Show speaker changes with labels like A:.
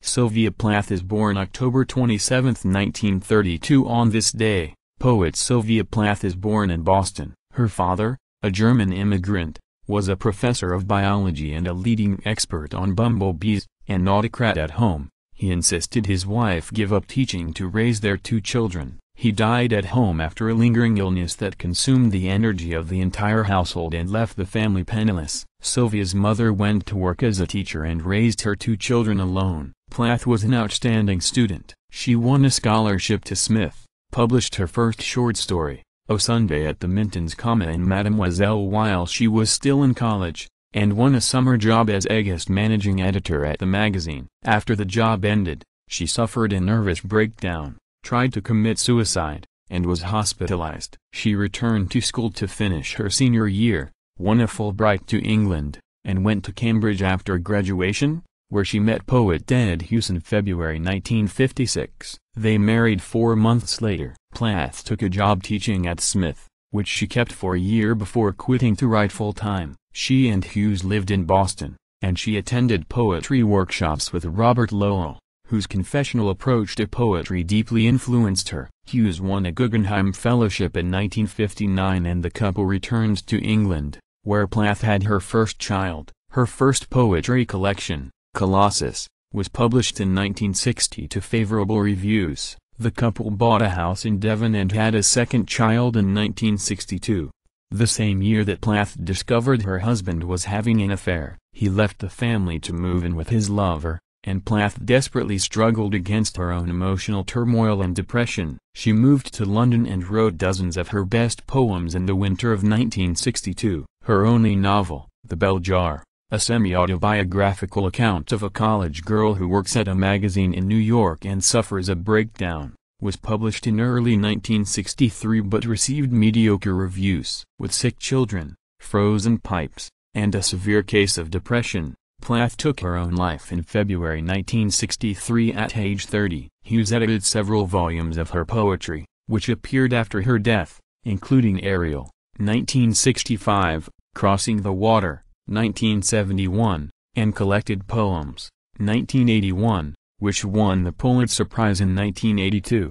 A: Sylvia Plath is born October 27, 1932. On this day, poet Sylvia Plath is born in Boston. Her father, a German immigrant, was a professor of biology and a leading expert on bumblebees. An autocrat at home, he insisted his wife give up teaching to raise their two children. He died at home after a lingering illness that consumed the energy of the entire household and left the family penniless. Sylvia's mother went to work as a teacher and raised her two children alone. Plath was an outstanding student. She won a scholarship to Smith, published her first short story, O Sunday at the Mintons, in Mademoiselle while she was still in college, and won a summer job as August managing editor at the magazine. After the job ended, she suffered a nervous breakdown, tried to commit suicide, and was hospitalized. She returned to school to finish her senior year, won a Fulbright to England, and went to Cambridge after graduation, where she met poet Ted Hughes in February 1956. They married 4 months later. Plath took a job teaching at Smith, which she kept for a year before quitting to write full-time. She and Hughes lived in Boston, and she attended poetry workshops with Robert Lowell, whose confessional approach to poetry deeply influenced her. Hughes won a Guggenheim Fellowship in 1959 and the couple returned to England, where Plath had her first child. Her first poetry collection, Colossus, was published in 1960 to favorable reviews. The couple bought a house in Devon and had a second child in 1962. The same year that Plath discovered her husband was having an affair, he left the family to move in with his lover, and Plath desperately struggled against her own emotional turmoil and depression. She moved to London and wrote dozens of her best poems in the winter of 1962. Her only novel, The Bell Jar, a semi-autobiographical account of a college girl who works at a magazine in New York and suffers a breakdown, was published in early 1963 but received mediocre reviews. With sick children, frozen pipes, and a severe case of depression, Plath took her own life in February 1963 at age 30. Hughes edited several volumes of her poetry, which appeared after her death, including Ariel, 1965, Crossing the Water, 1971, and Collected Poems, 1981, which won the Pulitzer Prize in 1982.